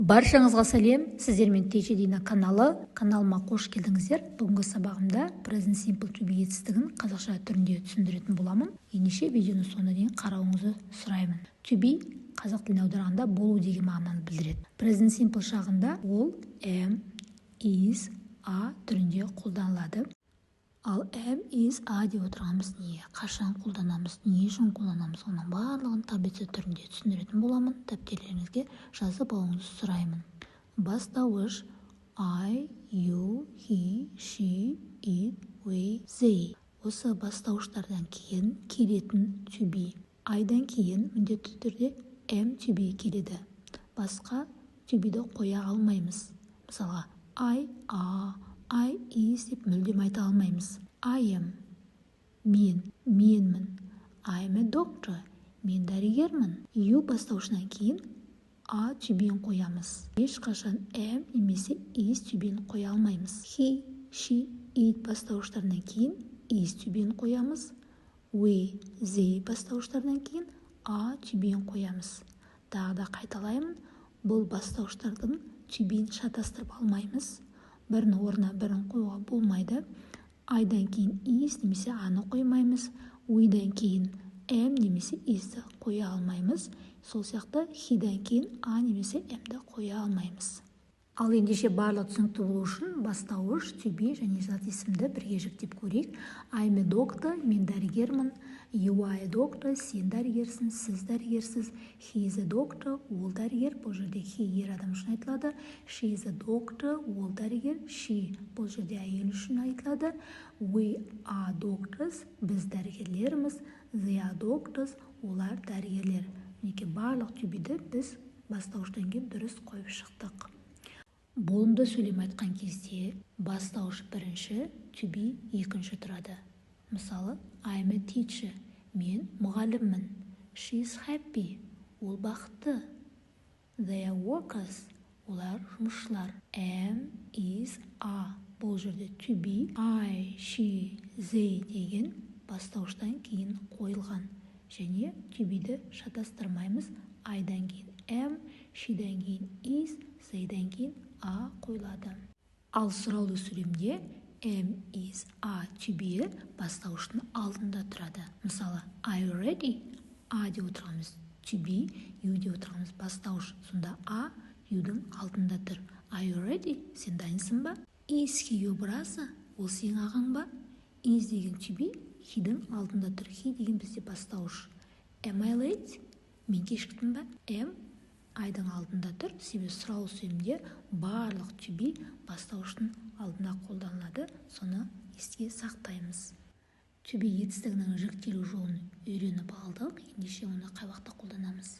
Баршаңызға сәлем, сіздермен Тежедина каналыма қош келдіңіздер. Бүгінгі сабағымда present simple to be етістігін қазақша түрінде түсіндіретін боламын. Ендеше видеоны соңына дейін қарауыңызды сұраймын. To be қазақ тіліне аударғанда болу деген мағынаны білдіреді. Present simple шағында ол am, is, are түрінде қолданылады. Ал am, is, are деп отырғанымыз не? Қашан қолданамыз, не үшін қолданамыз? Оның барлығын таблица түрінде түсіндіретін боламын. Дәптерлеріңізге жазып алуыңызды сұраймын. Бастауыш I, you, he, she, it, we, they. Осы бастауыштардан кейін келетін to be. Айдан кейін міндетті түрде am to be келеді. Басқа to be'ді қоя алмаймыз. Мысалға I, are, I is деп мүлдем айта алмаймыз. I am, менмін. I am a doctor, мен дәрігермін. You бастауышынан кейін are to be'ін қоямыз. Ешқашан am немесе is to be'ін қоя алмаймыз. He, she, it бастауыштарынан кейін is to be'ін қоямыз. We, they бастауыштарынан кейін are to be'ін қоямыз. Тағы да қайталаймын, бұл бастауыштардың to be'ін шатастырып алмаймыз. Бірін орнына бірін қоюға болмайды. Айдан кейін is немесе аны қоймаймыз. We'дан кейін am немесе is'ді қоя алмаймыз. Сол сияқты he'дан кейін a немесе am'ді қоя алмаймыз. Ал ендеше барлық түсінікті болу үшін бастауыш, to be және зат есімді бірге жіктеп көрейік. I am a doctor, мен дәрігермін. You are a doctor, сен дәрігерсің, сіз дәрігерсіз. He is a doctor, ол дәрігер. Бұл жерде he ер адам үшін айтылады. She is a doctor, ол дәрігер. She бұл жерде әйел үшін айтылады. We are doctors, біз дәрігерлерміз. They are doctors, олар дәрігерлер. Мінекей барлық to be'ді біз бастауыштан кейін дұрыс қойып шықтық. Болымды сөйлем айтқан кезде бастауыш бірінші, to be екінші тұрады. Мысалы, I am a teacher, мен мұғаліммін. She is happy, ол бақытты. They are workers, олар жұмысшылар. Am, is, are. Бұл жерде to be, I, she, they деген бастауыштан кейін қойылған. Және to be'ді шатастырмаймыз. Айдан кейін am, she'дан кейін is, they'дан кейін a қойылады. Ал сұраулы сөйлемде am, is, are, to be бастауыштың алдында тұрады. Мысалы, are you ready? A деп отырғанымыз to be, you деп отырғанымыз бастауыш. Сонда a you'дің алдында тұр. Are you ready? Сен дайынсың ба? Is he your brother? Ол сенің ағаң ба? Is деген to be, he'дің алдында тұр. He деген бізде бастауыш. Am I late? Мен кешіктім ба? Am айдың алдында тұр. Себебі сұраулы сөйлемде барлық to be бастауыштың алдында қолданылады. Соны есте сақтаймыз. To be етістігінің жіктелу жолын үйреніп алдық. Ендеше оны қай уақытта қолданамыз?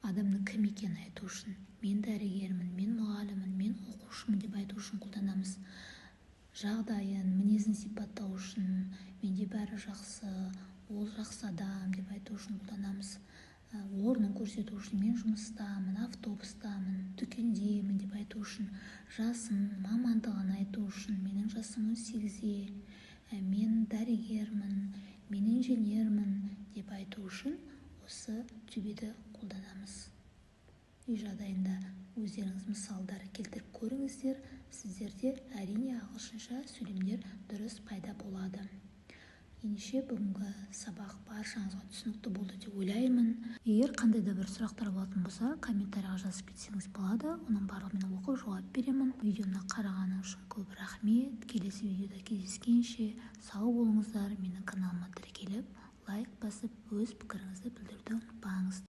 Адамның кім екенін айту үшін мен дәрігермін, мен мұғаліммін, мен оқушымын деп айту үшін қолданамыз. Жағдайын, мінезін сипаттау үшін менде бәрі жақсы, ол жақсы адам деп айту үшін қолданамыз. Орнын көрсету үшін мен жұмыстамын, автобустамын, дүкендемін деп айту үшін, жасын, мамандығын айту үшін менің жасым 18-де, мен дәрігермін, мен инженермін деп айту үшін осы to be'ді қолданамыз. Үй жағдайында өздеріңіз мысалдар келтіріп көріңіздер. Сіздерде әрине ағылшынша сөйлемдер дұрыс пайда болады. Ендеше бүгінгі сабақ баршаңызға түсінікті болды деп ойлаймын. Егер қандай да бір сұрақтар болатын болса, комментарийға жазып кетсеңіз болады. Оның барлығын оқып жауап беремін. Видеоны қарағаныңыз үшін көп рахмет. Келесі видеода кездескенше сау болыңыздар. Менің каналыма тіркеліп, лайк басып, өз пікіріңізді білдіруді ұмытпаңыз.